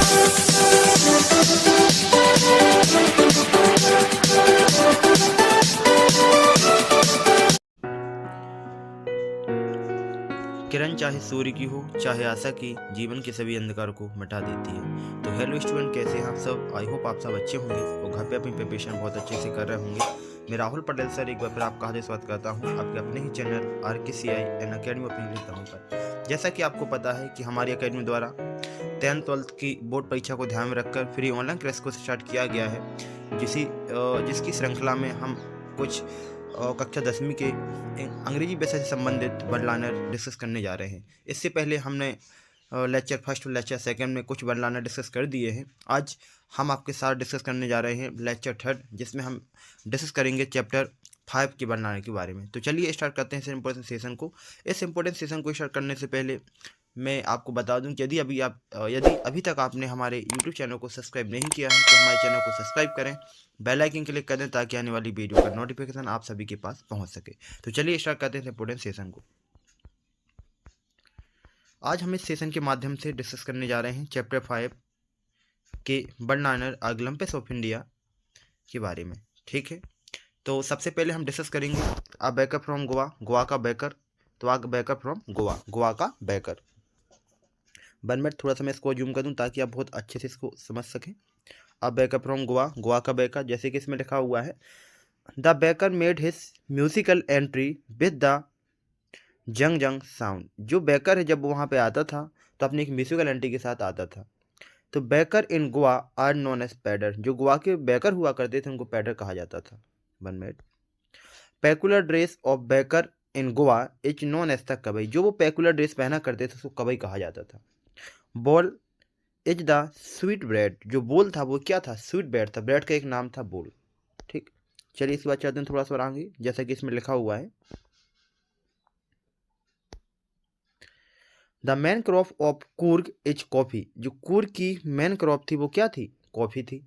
किरण चाहे सूर्य की हो चाहे आशा की, जीवन के सभी अंधकार को मिटा देती है। तो हेलो स्टूडेंट, कैसे हैं आप सब? आई होप आप सब अच्छे होंगे और घर पे अपनी प्रिपरेशन बहुत अच्छे से कर रहे होंगे। मैं राहुल पटेल सर एक बार फिर आपका हार्दिक स्वागत करता हूं आपके अपने ही channel RKCI an academy of English Damoh पर। जैसा कि आपको पता है कि हमारी अकेडमी द्वारा 10th-12th की बोर्ड परीक्षा को ध्यान में रखकर फ्री ऑनलाइन क्लास को स्टार्ट किया गया है, जिसकी श्रृंखला में हम कुछ कक्षा 10वीं के अंग्रेजी विषय से संबंधित वर्ड लाइनर डिस्कस करने जा रहे हैं। इससे पहले हमने लेक्चर फर्स्ट और लेक्चर सेकंड में कुछ वर्ड लाइनर डिस्कस कर दिए हैं। आज हम आपके साथ डिस्कस करने जा रहे हैं लेक्चर थर्ड, जिसमें हम डिस्कस करेंगे चैप्टर 5 के वर्ड लाइनर के बारे में। तो चलिए स्टार्ट करते हैं इस इम्पोर्टेंट सेशन को। इस इम्पोर्टेंट सेशन को स्टार्ट करने से पहले मैं आपको बता दूं कि यदि अभी तक आपने हमारे YouTube चैनल को सब्सक्राइब नहीं किया है तो हमारे चैनल को सब्सक्राइब करें, बेल आइकन क्लिक कर दें ताकि आने वाली वीडियो का नोटिफिकेशन आप सभी के पास पहुंच सके। तो चलिए स्टार्ट करते हैं इम्पोर्टेंट सेशन को। आज हम इस सेशन के माध्यम से डिस्कस करने जा रहे हैं चैप्टर 5 के word liner Olympics of India के बारे में। ठीक है, तो सबसे पहले हम डिस्कस करेंगे a baker from Goa, Goa का बेकर। तो a baker from Goa, Goa का बेकर। 1 मिनट, थोड़ा सा मैं इसको जूम कर दूं ताकि आप बहुत अच्छे से इसको समझ सकें। A baker from Goa, Goa का बेकर। जैसे कि इसमें लिखा हुआ है, the baker made his musical entry with the जंग जंग साउंड। जो बेकर है जब वो वहाँ पे आता था तो अपनी एक म्यूजिकल एंट्री के साथ आता था। तो baker in Goa are known as poder. जो गोवा के बेकर हुआ करते थे उनको पैडर कहा जाता था। 1 minute. Peculiar dress of baker in Goa is known as the kabai. जो वो पेकुलर ड्रेस पहना करते थे उसको कबई कहा जाता था। बोल इज द स्वीट ब्रेड। जो बोल था वो क्या था? स्वीट ब्रेड था। ब्रेड का एक नाम था बोल। ठीक, चलिए इसके बाद चलते हैं थोड़ा सा और आगे। जैसा कि इसमें लिखा हुआ है, the main crop of Coorg is coffee. जो कूर्ग की मेन क्रॉप थी वो क्या थी? कॉफी थी।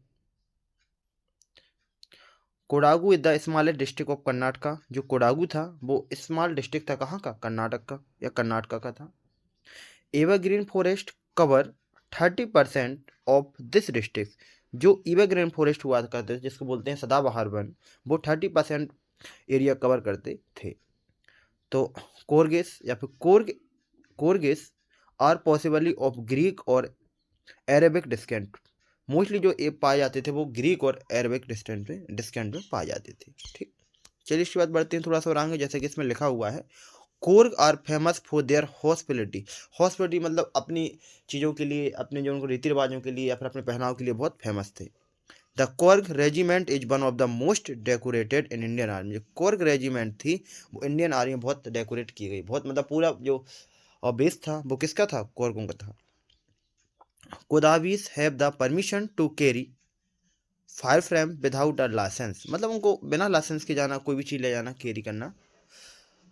Kodagu is the smallest district of Karnataka. जो कोडागू था वो स्मॉल डिस्ट्रिक्ट था, कहाँ का? कर्नाटक का या कर्नाटका का था। Evergreen forest cover 30% of this district. जो एवरग्रीन फॉरेस्ट हुआ करते थे, जिसको बोलते हैं सदाबहार वन, वो 30% एरिया कवर करते थे। तो कोर्गिस या फिर कोर्गिस आर पॉसिबली ऑफ ग्रीक और अरेबिक डिस्केंट। मोस्टली जो ए पाए जाते थे वो ग्रीक और अरेबिक डिस्केंट में पाए जाते थे। ठीक, चलिए इसके बाद बढ़ते हैं थोड़ा सा और आगे। जैसे कि इसमें लिखा हुआ है, Coorg are famous for their hospitality. Hospitality मतलब अपनी चीज़ों के लिए, अपने जो उनको रीति रिवाजों के लिए या फिर अपने पहनाव के लिए बहुत फेमस थे। The Coorg regiment is one of the most decorated in Indian army. जो कोर्ग रेजिमेंट थी वो इंडियन आर्मी में बहुत डेकोरेट की गई, बहुत मतलब पूरा जो बेस था वो किसका था? कोर्गों का था। Kodavas have the permission to carry fire frame without a licence. मतलब उनको बिना लाइसेंस के जाना, कोई भी चीज़ ले जाना, कैरी करना,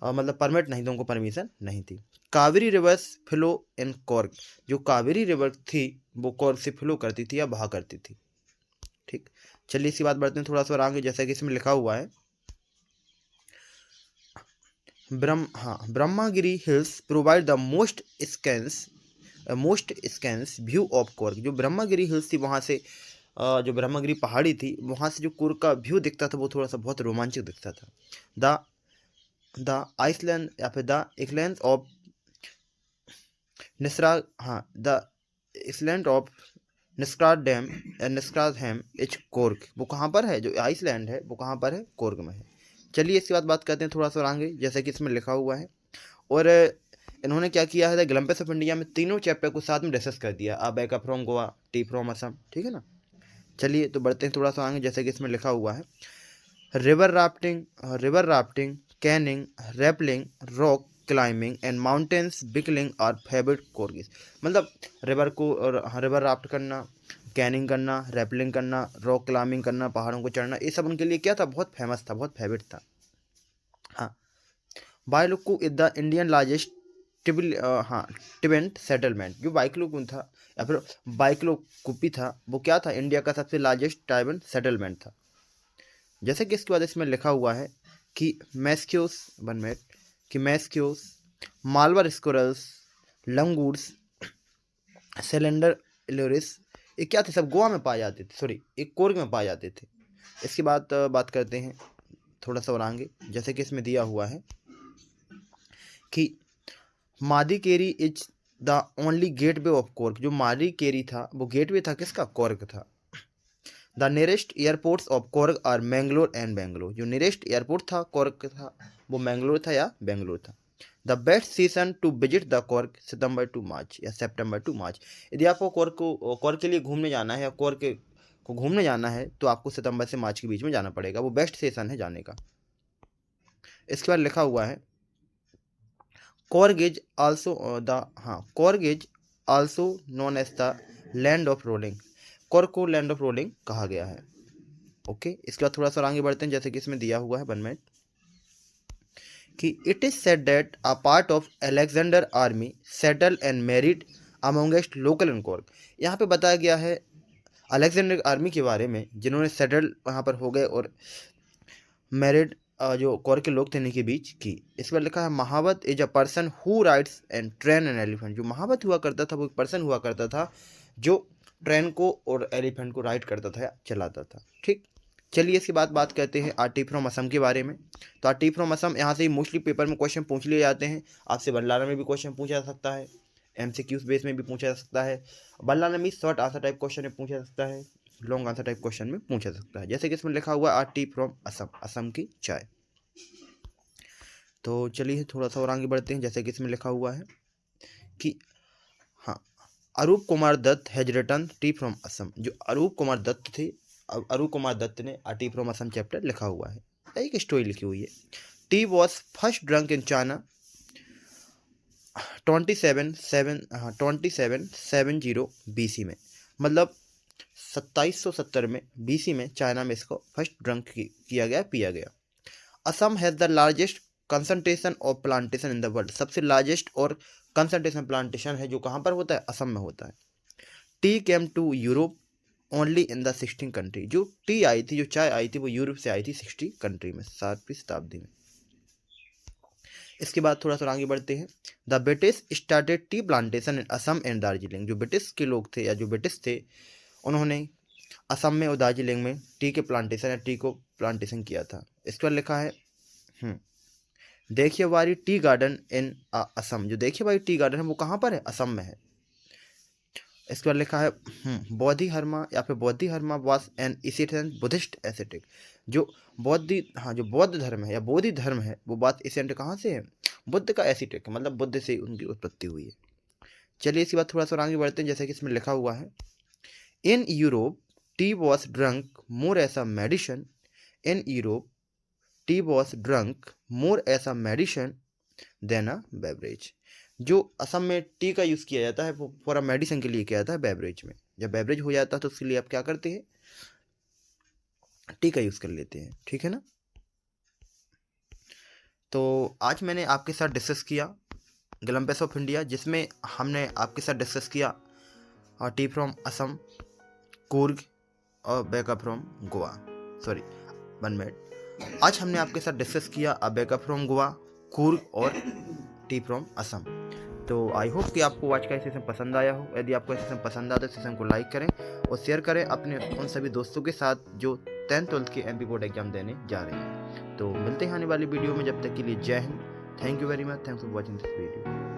मतलब परमिट नहीं था, उनको परमिशन नहीं थी। Kaveri rivers flow in Coorg. जो कावेरी रिवर थी वो कोर्ग से फ्लो करती थी या बहा करती थी। ठीक, चलिए इसकी बात बढ़ते हैं थोड़ा सा और आगे। जैसा कि इसमें लिखा हुआ है, Brahmagiri hills provide the most scans view of Coorg. जो ब्रह्मागिरी हिल्स थी वहाँ से जो ब्रह्मागिरी पहाड़ी थी वहाँ से जो कोर्ग का व्यू दिखता था वो थोड़ा सा बहुत रोमांचक दिखता था। द आइसलैंड या फिर द आइसलैंड ऑफ निस्रा द आइसलैंड ऑफ निस्कार्डहैम इच कोर्ग। वो कहाँ पर है? जो आइसलैंड है वो कहाँ पर है? कोर्ग में है। चलिए इसके बाद बात करते हैं थोड़ा सा और आगे। जैसे कि इसमें लिखा हुआ है, और इन्होंने क्या किया है, ओलंपिक्स ऑफ इंडिया में तीनों चैप्टर को साथ में डिस्कस कर दिया। A baker from Goa, T from Assam. ठीक है ना, चलिए तो बढ़ते हैं थोड़ा सा आगे। जैसे कि इसमें लिखा हुआ है, river rafting, canoeing, rappelling, rock climbing and mountains biking are favourite Coorgis. मतलब रिवर राफ्ट करना, कैनिंग करना, रैपलिंग करना, रॉक क्लाइंबिंग करना, पहाड़ों को चढ़ना, ये सब उनके लिए क्या था? बहुत फेमस था, बहुत फेवरेट था। हाँ, Bylakuppe is the Indian largest Tibet settlement. जो बाइकलुकुन था या फिर बाइकलुकुपी था वो क्या था? इंडिया का सबसे लार्जेस्ट ट्राइबल सेटलमेंट था। जैसे कि इसके बाद इसमें लिखा हुआ है कि मैस्क्यूस, मालवर स्कोरल्स, लंगूर्स, सिलेंडर इलोरिस ये क्या थे, सब गोवा में पाए जाते थे, सॉरी एक कोर्ग में पाए जाते थे। इसके बाद बात करते हैं थोड़ा सा और आगे, जैसे कि इसमें दिया हुआ है कि Madikeri is the only gateway of Coorg. जो मादीकेरी था वो गेटवे था किसका, कोर्ग था। The nearest airports of Coorg are Mangalore and Bangalore. जो नियरेस्ट एयरपोर्ट था कोर्ग का था वो मैंगलोर था या बेंगलोर था। The best season to visit the Coorg September to March या सितंबर टू मार्च। यदि आपको कोर्ग के लिए घूमने जाना है या कोर्ग को घूमने जाना है तो आपको सितंबर से मार्च के बीच में जाना पड़ेगा, वो बेस्ट सीजन है जाने का। इसके बाद लिखा हुआ है Coorg is also known as the land of rolling. Coorg को लैंड ऑफ रोलिंग कहा गया है। ओके, इसके बाद थोड़ा सा आगे बढ़ते हैं, जैसे कि इसमें दिया हुआ है 1 मिनट कि it is said that a part of Alexander army settle and married amongst local in Coorg. यहाँ पे बताया गया है अलेक्जेंडर आर्मी के बारे में जिन्होंने सेटल वहाँ पर हो गए और मैरिड जो कोर्ग के लोग थे इनके बीच की। इस पर लिखा है mahavat is a person who rides and train an elephant. जो महावत हुआ करता था वो एक पर्सन हुआ करता था जो ट्रेन को और एलिफेंट को राइड करता था या चलाता था। ठीक, चलिए इसके बाद बात करते हैं आर्टी फ्रॉम असम के बारे में। तो आर्टी फ्रॉम असम यहाँ से ही मोस्टली पेपर में क्वेश्चन पूछ लिए जाते हैं। आपसे बल्लाना में भी क्वेश्चन पूछा जा सकता है, MCQs बेस में भी पूछा जा सकता है। बल्लाना में शॉर्ट आंसर टाइप क्वेश्चन में पूछा जा सकता है, लॉन्ग आंसर टाइप क्वेश्चन में पूछा जा सकता है। जैसे कि इसमें लिखा हुआ है आर्टी फ्रॉम असम, असम की चाय। तो चलिए थोड़ा सा और आगे बढ़ते हैं, जैसे कि इसमें लिखा हुआ है कि हाँ, Arup Kumar Dutt has returned from Assam. जो अरूप कुमार दत्त थे, अरूप कुमार दत्त ने टी फ्रॉम असम चैप्टर लिखा हुआ है, एक स्टोरी लिखी हुई है। T was first drunk in China 2770 BC में। मतलब 2770 में BC में चाइना में इसको फर्स्ट ड्रंक किया गया, पिया गया। Assam has the largest concentration of plantation in the world. सबसे लार्जेस्ट और कंसंट्रेशन प्लांटेशन है जो कहाँ पर होता है, असम में होता है। Tea came to Europe only in the 16 century. जो टी आई थी, जो चाय आई थी वो यूरोप से आई थी 60 कंट्री में, 7वीं शताब्दी में। इसके बाद थोड़ा सा आगे बढ़ते हैं। The British started tea plantation in Assam and Darjeeling. जो ब्रिटिश के लोग थे या जो ब्रिटिश थे उन्होंने असम में और दार्जिलिंग में टी के प्लांटेशन या टी को प्लांटेशन किया था। इस पर लिखा है देखिएवारी टी गार्डन इन असम। जो देखिएवारी टी गार्डन है वो कहाँ पर है, असम में है। इस पर लिखा है बौद्धि हर्मा या फिर Bodhidharma was an Asian Buddhist aesthetic. जो जो बौद्ध धर्म है या बोधि धर्म है वो बात एशियन कहाँ से है, बुद्ध का एस्थेटिक, मतलब बुद्ध से उनकी उत्पत्ति हुई है। चलिए इसके बाद थोड़ा सा आगे बढ़ते हैं, जैसे कि इसमें लिखा हुआ है in Europe tea was drunk more as a medicine. In Europe tea was drunk more as a medicine than a beverage. जो असम में टी का यूज़ किया जाता है वो पूरा मेडिसिन के लिए किया जाता है बेवरेज में। जब बेवरेज हो जाता है तो उसके लिए आप क्या करते हैं, टी का यूज़ कर लेते हैं। ठीक है ना। तो आज मैंने आपके साथ डिस्कस किया ग्लम्पस ऑफ इंडिया, जिसमें हमने आपके साथ डिस्कस किया टी फ्रॉम असम, कूर्ग और बेका फ्रॉम गोवा। Sorry 1 minute. आज हमने आपके साथ डिस्कस किया बेका फ्रॉम गोवा, कूर्ग और टी फ्रॉम असम। तो आई होप कि आपको आज का सेशन पसंद आया हो। यदि आपको सेशन पसंद आता है तो सेशन को लाइक करें और शेयर करें अपने उन सभी दोस्तों के साथ जो 10th 12th के MP बोर्ड एग्जाम देने जा रहे हैं। तो मिलते हैं आने वाली वीडियो में, जब तक के लिए जय Hind. Thank you very much, thanks for watching this video.